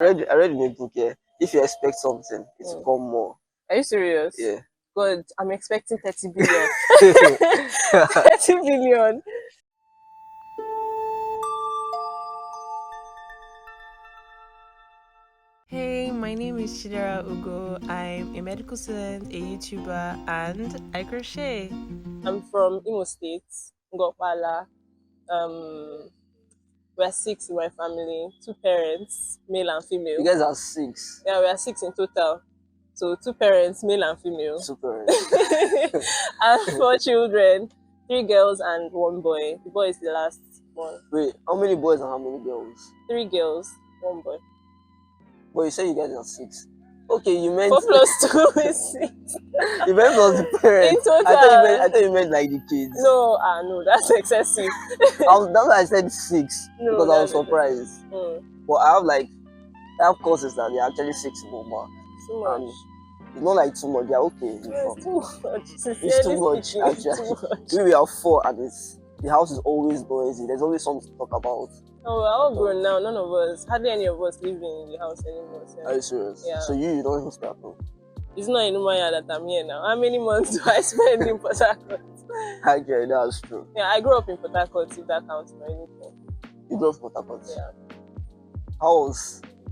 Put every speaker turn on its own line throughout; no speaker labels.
I read in a book, yeah. If you expect something, it will come more.
Are you serious?
Yeah.
God, I'm expecting 30 billion. 30 billion. Hey, my name is Chidera Ugo. I'm a medical student, a YouTuber, and I crochet. I'm from Imo State, Ngopala. We're 6 in my family, 2 parents, male and female.
You guys are 6.
Yeah, we are 6 in total. So 2 parents, male and female.
2 parents.
And 4 children, 3 girls and 1 boy. The boy is the last one.
Wait, how many boys and how many girls?
3 girls, 1 boy.
But you said you guys are 6. Okay, you meant
4 plus 2 is 6.
You meant plus the parents.
In total.
I thought you meant like the kids.
No, that's excessive.
That's why I said 6
No,
because I was surprised. But I have courses that they're actually 6 more.
Too much.
And it's not like too much. They're okay.
It's too much.
It's too much actually. We are 4 and the house is always noisy. There's always something to talk about.
Oh, we're all grown now. None of us, hardly any of us living in the house anymore. So.
Are you serious?
Yeah.
So you don't even start home?
It's not in Umaya that I'm here now. How many months do I spend in Port Harcourt?
Actually, that's true.
Yeah, I grew up in Port Harcourt, if that counts for anything.
You grew up in Port Harcourt?
Yeah.
How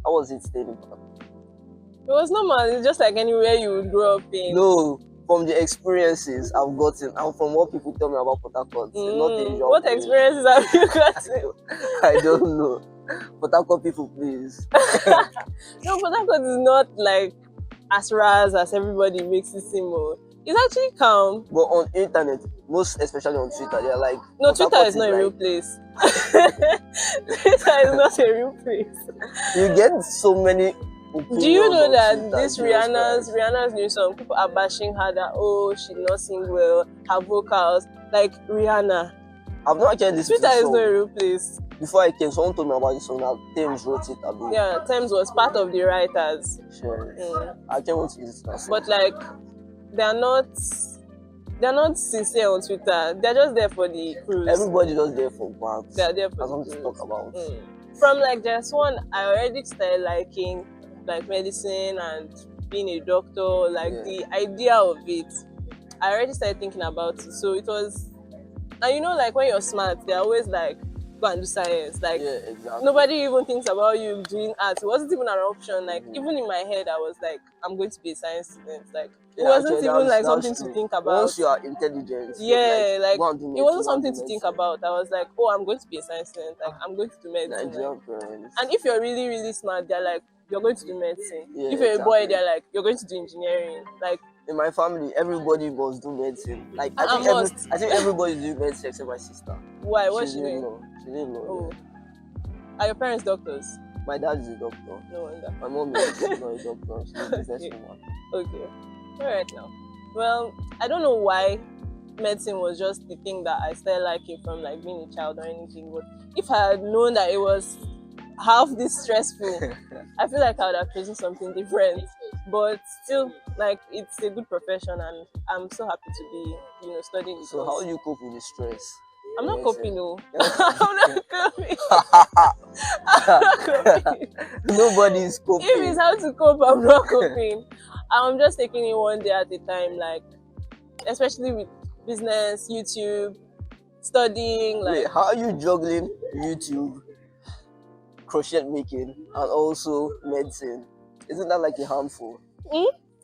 was it staying in Port Harcourt?
It was normal. It's just like anywhere you would grow up in.
No, from the experiences I've gotten and from what people tell me about Port Harcourt,
What experiences have you gotten?
I don't know. Port Harcourt people, please.
No, Port Harcourt is not like as ras as everybody makes it seem. It's actually calm.
But on internet, most especially on Twitter, they're like,
no, Twitter is not a real place. Twitter is not a real place.
You get so many.
Do you know that this Rihanna's new song, people are bashing her that she's not sing well, her vocals, like Rihanna.
I've not actually listened to
Twitter is not a real place.
Before I came, someone told me about this song that Thames wrote it.
Yeah, Thames was part of the writers.
Sure. I can't want to listen to that song.
But like, they're not sincere on Twitter. They're just there for the cruise.
Everybody just there for bands.
They're there for
something to talk about.
From like just one, I already started liking like medicine and being a doctor, like the idea of it. I already started thinking about it. So it was, and you know, like when you're smart, they're always like, go and do science. Like
exactly.
Nobody even thinks about you doing art. It wasn't even an option. Like even in my head, I was like, I'm going to be a science student. Like it wasn't even like something to think about.
Once you are intelligent,
like it wasn't something to think about. I was like, I'm going to be a science student. Like I'm going to do medicine. And if you're really, really smart, they're like, you're going to do medicine. If you're a boy, they're like, you're going to do engineering. Like
in my family, everybody must do medicine. Like I think everybody's doing medicine except my sister.
Why? What's she doing?
She didn't know.
Are your parents doctors?
My dad is a doctor.
No wonder.
My mom is not a doctor. She's a businesswoman.
Okay. Alright now. Well, I don't know why medicine was just the thing that I started liking from like being a child or anything. But if I had known that it was half this stressful, I feel like I would have chosen something different. But still, like it's a good profession, and I'm so happy to be, studying this.
So how do you cope with the stress?
I'm not coping, no. I'm not coping. I'm not coping.
Nobody's coping.
If it's how to cope, I'm not coping. I'm just taking it one day at a time, like especially with business, YouTube, studying. Like,
wait, how are you juggling YouTube, crochet making, and also medicine? Isn't that like a handful?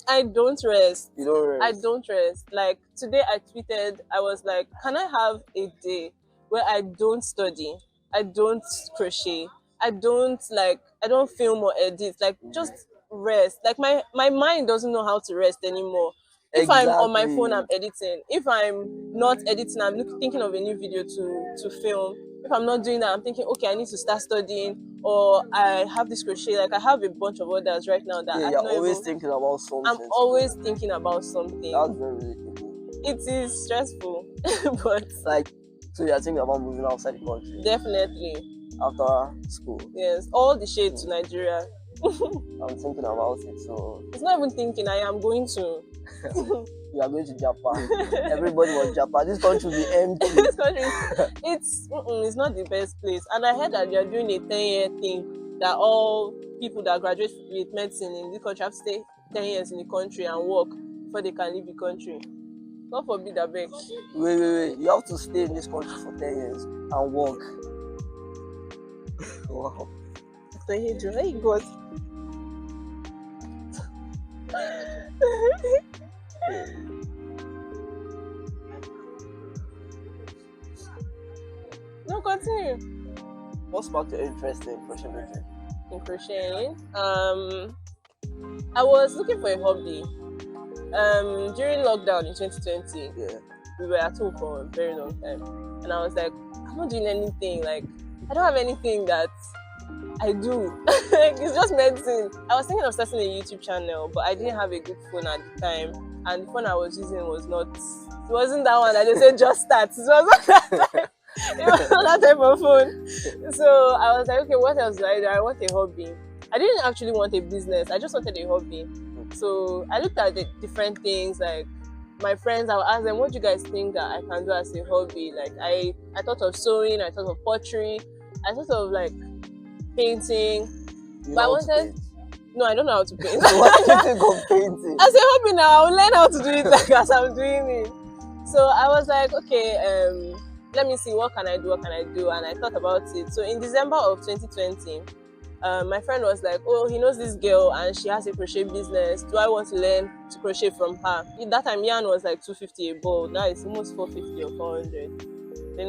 I don't rest.
You don't rest?
I don't rest. Like today I tweeted, I was like, can I have a day where I don't study, I don't crochet, I don't film or edit, like just rest. Like my mind doesn't know how to rest anymore. If I'm on my phone, I'm editing. If I'm not editing, I'm thinking of a new video to film. If I'm not doing that, I'm thinking, okay, I need to start studying, or I have this crochet. Like I have a bunch of orders right now that
you're always thinking about something.
I'm always thinking about something.
That's very relatable.
It is stressful, but
like, so you're thinking about moving outside the country?
Definitely.
After school?
Yes, all the shade to Nigeria.
I'm thinking about it, so
it's not even thinking. I am going to.
You are going to Japan. Everybody was Japan. This country will be empty.
This country, it's not the best place. And I heard that they are doing a 10-year thing that all people that graduate with medicine in this country have to stay 10 years in the country and work before they can leave the country. God forbid, I beg.
Wait. You have to stay in this country for 10 years and work. Wow.
Hey, God. No, continue.
What sparked your interest in crochet making?
In crocheting, I was looking for a hobby. During lockdown in 2020,
Yeah.
we were at home for a very long time, and I was like, I'm not doing anything. Like, I don't have anything that I do. Like, it's just medicine. I was thinking of starting a YouTube channel, but I didn't have a good phone at the time, and the phone I was using was not. It wasn't that one that they said just start. It wasn't that type. It was not that type of phone. So I was like, okay, what else do I do? I want a hobby. I didn't actually want a business. I just wanted a hobby. So I looked at the different things, like my friends. I would ask them, what do you guys think that I can do as a hobby? Like I thought of sewing, I thought of pottery, I thought of like painting.
You
But I
know how to
wanted.
paint?
No, I don't know how to paint.
So what do you think of painting?
As a hobby now, I'll learn how to do it like as I'm doing it. So I was like, okay, let me see, what can I do, and I thought about it. So in December of 2020, my friend was like, oh, he knows this girl and she has a crochet business. Do I want to learn to crochet from her? At that time, yarn was like 250 a ball. Now it's almost 450 or 400. Then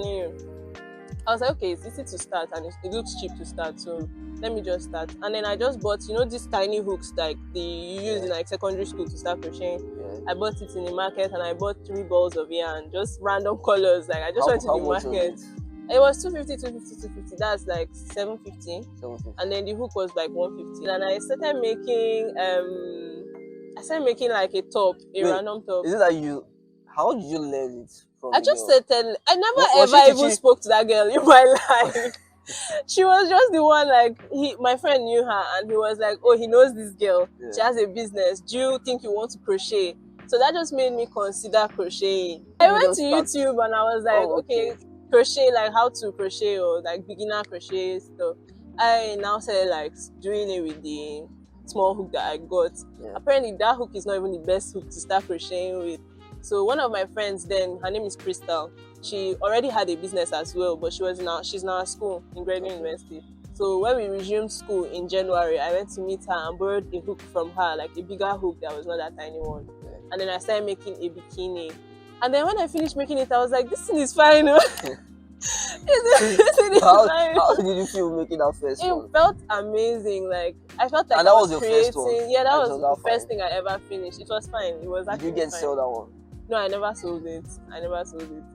I was like, okay, it's easy to start and it looks cheap to start, so let me just start. And then I just bought, these tiny hooks like you use in like secondary school to start crocheting.
Yeah.
I bought it in the market and I bought 3 balls of yarn, just random colors. Like I just went to the market. It was 250. That's like 750. And then the hook was like 150. And I started making like a top, random top.
Is it that how did you learn it from
I
the
just
girl?
said, I never
Was she
ever even
teaching?
spoke to that girl in my life. She was just the one, like, my friend knew her and he was like, oh, he knows this girl.
Yeah.
She has a business. Do you think you want to crochet? So that just made me consider crocheting. I went to YouTube and I was like, okay, crochet, like how to crochet or like beginner crochet stuff. I now started like doing it with the small hook that I got.
Yeah.
Apparently that hook is not even the best hook to start crocheting with. So one of my friends then, her name is Crystal. She already had a business as well, but she's now at school in Grading University. So when we resumed school in January, I went to meet her and borrowed a hook from her, like a bigger hook that was not that tiny one.
Yeah.
And then I started making a bikini. And then when I finished making it, I was like, this thing is fine.
How did you feel making that first one?
It felt amazing. Like I felt like
and that
I
was
was
your
creating.
first one?
Yeah, that
And
was the first thing I ever finished. It was fine. It was actually
Did you get
fine.
sell that one?
No, I never sold it.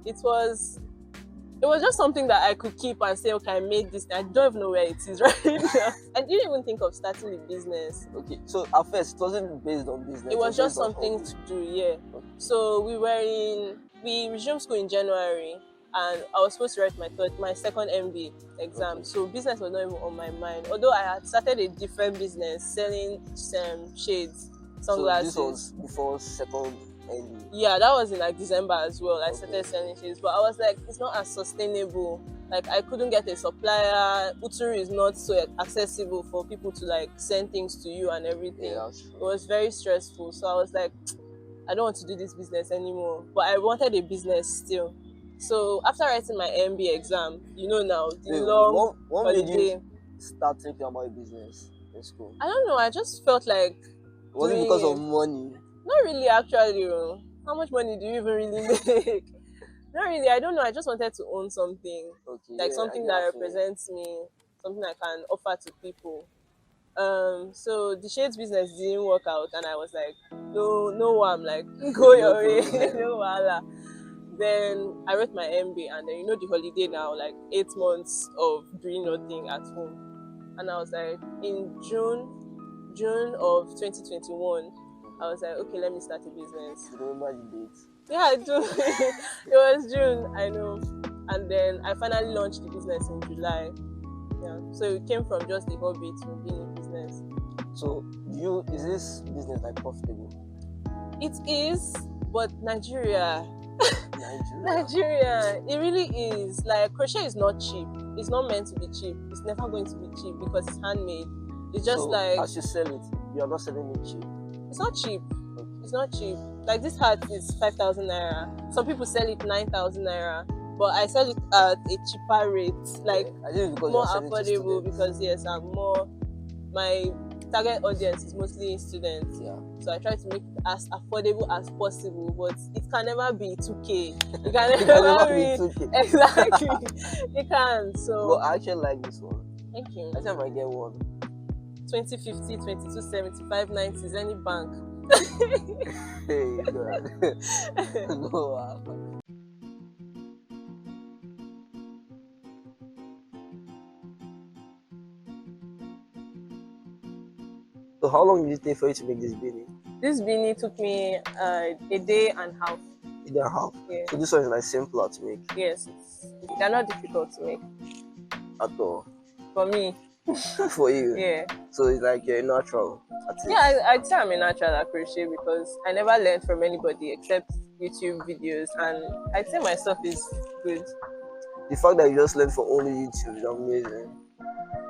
It was just something that I could keep and say, okay, I made this. I don't even know where it is right now. I didn't even think of starting the business.
Okay, so at first it wasn't based on business.
It was just
based on
something
hobby.
to do, yeah.
Okay.
So we resumed school in January and I was supposed to write my second MB exam.
Okay.
So business was not even on my mind. Although I had started a different business selling shades, sunglasses.
So this was before second MB.
Yeah, that was in like December as well. I
Okay.
started selling shades, but I was like, it's not as sustainable. Like I couldn't get a supplier. Uturu is not so accessible for people to like send things to you and everything.
Yeah, that's
It
true.
was very stressful. So I was like, I don't want to do this business anymore. But I wanted a business still. So after writing my MB exam, now the
Wait,
long
what made
holiday.
you start thinking about a business in school?
I don't know. I just felt like
Was it
doing
because
it.
of money?
Not really, actually. How much money do you even really make? Not really. I don't know. I just wanted to own something,
Okay,
like
yeah,
something
I
that
get you.
represents me, something I can offer to people. So the shades business didn't work out, and I was like, no, I'm like, go your way,
problem.
no wahala. Then I wrote my MB, and then the holiday now, like 8 months of doing nothing at home, and I was like, in June of 2021, I was like, okay, let me start a business.
You remember the date?
Yeah, I do. It was June, I know. And then I finally launched the business in July. Yeah. So it came from just a hobby to being a business.
So is this business like profitable?
It is, but Nigeria,
Nigeria.
it really is. Like crochet is not cheap. It's not meant to be cheap. It's never going to be cheap because it's handmade. It's just
So
like,
as you sell it, you are not selling it cheap.
it's not cheap. It's not cheap. Like this hat is 5,000 naira. Some people sell it 9,000 naira, but I sell it at a cheaper rate, like
I think because
more
you're selling to
affordable,
students.
because yes, I'm more, my target audience is mostly students.
Yeah.
So I try to make it as affordable as possible, but it can never be 2K. It can
It can
never
never
be
be 2K.
exactly. It can't. So
But I actually like this one.
thank you.
I think I might get one.
2050, 2275, 90s, any bank.
Hey, God. No. So how long did it take for you to make this beanie?
This beanie took me a day and a half.
A day and a half.
Yeah.
So this one is like simpler to make
Yes, they're not difficult to make
at all
for me.
for you.
Yeah,
So it's like you're a natural artist.
yeah. I'd say I'm a natural at crochet because I never learned from anybody except YouTube videos, and I'd say my stuff is good.
The fact that you just learned from only YouTube is amazing.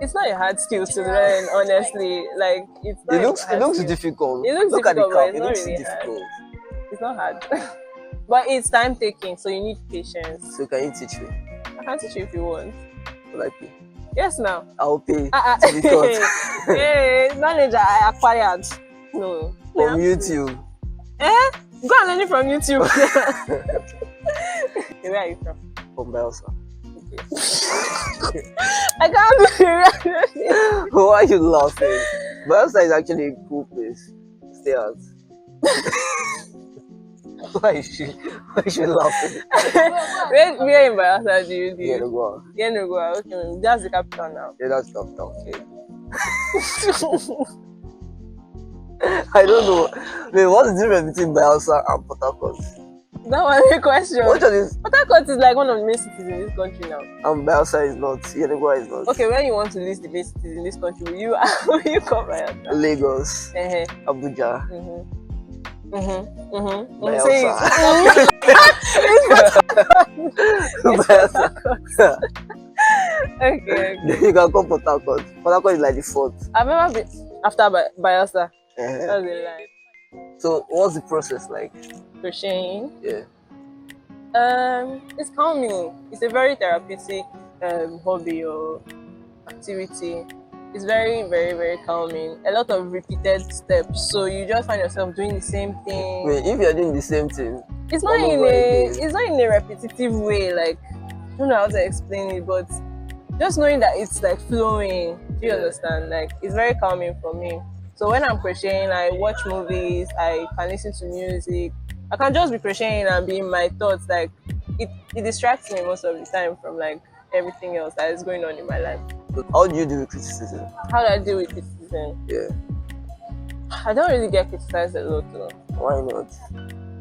It's not a hard skill to learn, honestly. Like it's not.
It looks
a hard skill.
difficult.
It looks
Look
difficult,
at the
but
cap.
it's
It
not
looks
really hard.
difficult.
It's not hard, but it's time taking, so you need patience.
So can you teach me?
I can teach you if you want.
Will I pay?
Yes, now.
I'll pay to be taught
Hey, knowledge I acquired. No.
from
Yeah.
YouTube.
Go and learn it from YouTube. Where are you from?
From Belsa.
I can't do it.
Why are you laughing? Belsa is actually a cool place. Stay at. Why is she laughing?
Where in Bayelsa do you
Yeah,
live?
go on.
Yenagoa. Okay, that's the capital now.
Yeah, that's capital. Okay. I don't know. Wait, what's the difference between Bayelsa and Port Harcourt?
That was the question.
Which one is?
Port Harcourt is like one of the main cities in this country now.
And Bayelsa is not. Yenagoa is not.
Okay, when you want to list the main cities in this country, will you come Bayelsa?
Lagos,
Uh-huh.
Abuja,
Say
Bayelsa.
it.
Bayelsa.
Okay.
You can come Port Harcourt. Port Harcourt is like the fourth.
I've never been after Bayelsa.
Uh-huh.
That's a lie.
So what's the process like?
Crocheting.
Yeah.
It's calming. It's a very therapeutic hobby or activity. It's very, very, very calming. A lot of repeated steps, so you just find yourself doing the same thing.
Wait, if you're doing the same thing,
It's not
all
in
over
a
again.
it's not in a repetitive way. Like I don't know how to explain it, but just knowing that it's like flowing. Do you
Yeah.
understand? Like it's very calming for me. So when I'm crocheting, I watch movies. I can listen to music. I can just be crocheting and be in my thoughts. Like it distracts me most of the time from like everything else that is going on in my life.
so how do you deal with criticism?
How do I deal with criticism?
Yeah.
I don't really get criticized a lot though.
Why not?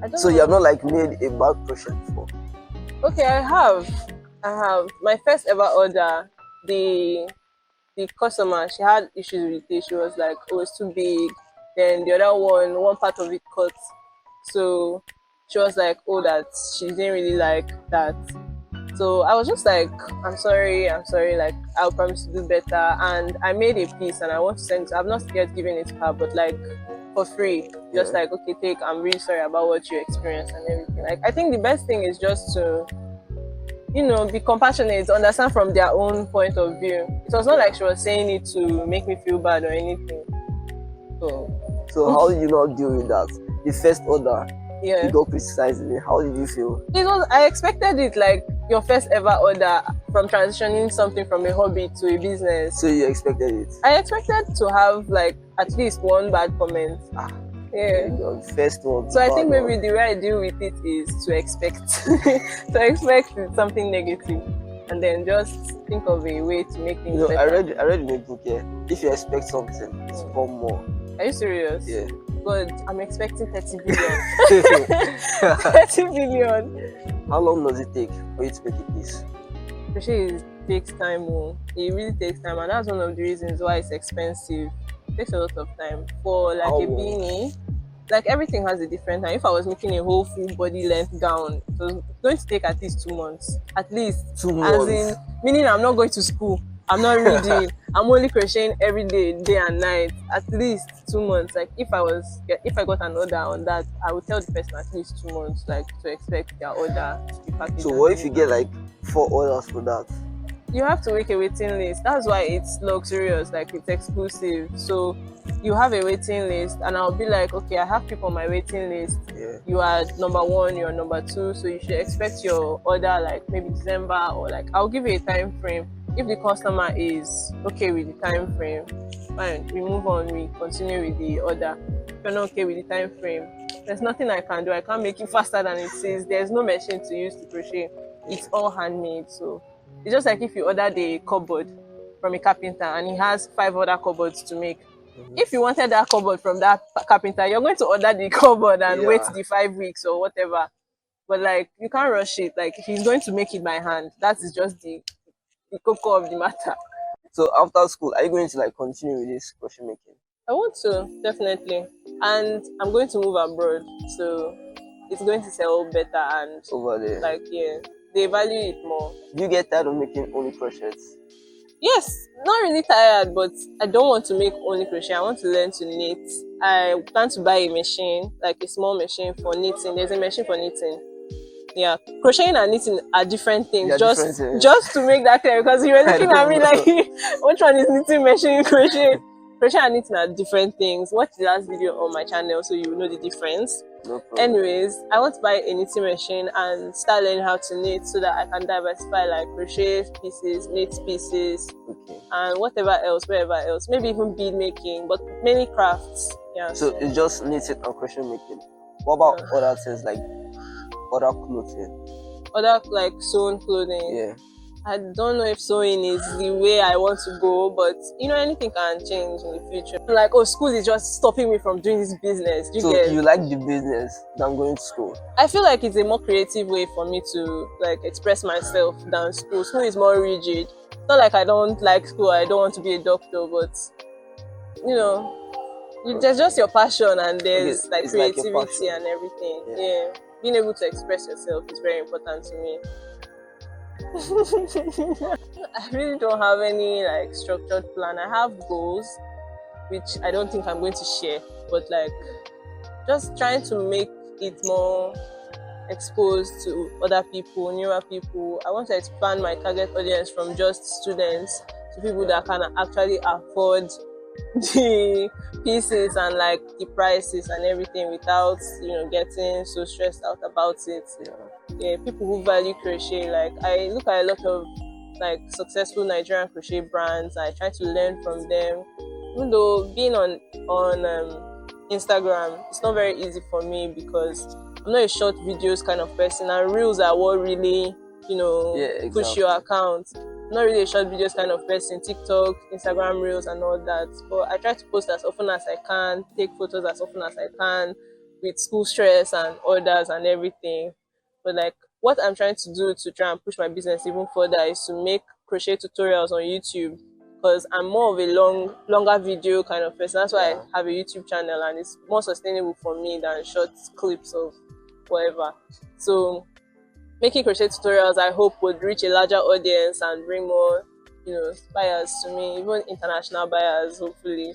I don't
So
know.
you have not like made a bad crochet before?
Okay, I have. My first ever order, the customer, she had issues with it. She was like, oh, it's too big. Then the other one part of it cut. So she was like, oh, that she didn't really like that. So I was just like, I'm sorry, like I'll promise to do better. And I made a piece and I want to send it. I've not yet given it to her, but like for free. Just
Yeah.
like, okay, take, I'm really sorry about what you experienced and everything. Like I think the best thing is just to, you know, be compassionate, understand from their own point of view. It was not like she was saying it to make me feel bad or anything.
So how do you not deal with that? The first order,
Yeah.
you got criticized in it. How did you feel?
I expected it, like your first ever order from transitioning something from a hobby to a business.
So you expected it?
I expected to have like at least one bad comment. Yeah.
Your first one.
So I think
bad
maybe
one.
the way I deal with it is to expect something negative, and then just think of a way to make things
You know, I
better.
read in a book here. If you expect something, it's come more.
Are you serious?
Yeah.
God, I'm expecting 30 billion. 30 billion.
How long does it take for you to make a piece?
Crochet takes time. Oh. It really takes time, and that's one of the reasons why it's expensive. It takes a lot of time. For like
How
a
long?
beanie, like everything has a different time. If I was making a whole full body length gown, it was going to take at least 2 months. At least.
2
As
months.
in, meaning I'm not going to school. I'm not reading. I'm only crocheting every day and night, at least 2 months. Like if I got an order on that, I would tell the person at least 2 months, like to expect their order to be packaged.
So
and
what if you get
delivered.
like 4 orders for that?
You have to make a waiting list. That's why it's luxurious, like it's exclusive. So you have a waiting list, and I'll be like, okay, I have people on my waiting list.
Yeah.
You are number one, you're number two, so you should expect your order like maybe December, or like I'll give you a time frame. If the customer is okay with the time frame, fine, we move on, we continue with the order. If you're not okay with the time frame, there's nothing I can do. I can't make it faster than it is. There's no machine to use to crochet. It's all handmade. So it's just like if you ordered a cupboard from a carpenter and he has 5 other cupboards to make. If you wanted that cupboard from that carpenter, you're going to order the cupboard and wait the 5 weeks or whatever. But like you can't rush it. Like he's going to make it by hand. That is just the cocoa of the matter.
So after school, are you going to like continue with this crochet making?
I want to, definitely. And I'm going to move abroad. So it's going to sell better, and
Over there.
like yeah, they value it more.
Do you get tired of making only crochets?
Yes, not really tired, but I don't want to make only crochet. I want to learn to knit. I plan to buy a machine, like a small machine for knitting. There's a machine for knitting. Yeah, crocheting and knitting are different things. Just to make that clear, because you were looking at me like, which one is knitting machine, crochet? Crochet and knitting are different things. Watch the last video on my channel so you will know the difference.
No problem.
Anyways, I want to buy a knitting machine and start learning how to knit so that I can diversify, like crochet pieces, knit pieces, and whatever else, wherever else. Maybe even bead making, but many crafts. Yeah.
So it's just knitting and crochet making. What about other things like other clothing?
Other like sewn clothing.
Yeah.
I don't know if sewing is the way I want to go, but you know, anything can change in the future. Like, oh, school is just stopping me from doing this business.
You like the business than going to school?
I feel like it's a more creative way for me to like express myself than school. School is more rigid. It's not like I don't like school, I don't want to be a doctor, but you know, there's just your passion, and there's like creativity and everything. Yeah. Being able to express yourself is very important to me. I really don't have any like structured plan. I have goals which I don't think I'm going to share, but like just trying to make it more exposed to other people, newer people. I want to expand my target audience from just students to people that can actually afford the pieces and like the prices and everything without, you know, getting so stressed out about it. Yeah, people who value crochet. Like I look at a lot of like successful Nigerian crochet brands. I try to learn from them. Even though being on Instagram, it's not very easy for me because I'm not a short videos kind of person, and reels are what really, you know, push your account. I'm not really a short videos kind of person. TikTok, Instagram reels and all that. But I try to post as often as I can, take photos as often as I can with school stress and orders and everything. But like what I'm trying to do to try and push my business even further is to make crochet tutorials on YouTube, because I'm more of a longer video kind of person. That's why I have a YouTube channel, and it's more sustainable for me than short clips of whatever. So making crochet tutorials, I hope, would reach a larger audience and bring more, you know, buyers to me, even international buyers, hopefully.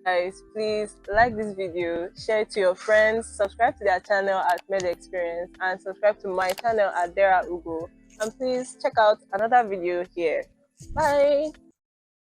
Guys, please like this video, share it to your friends, subscribe to their channel at Med Experience, and subscribe to my channel at Dera. And please check out another video here. Bye.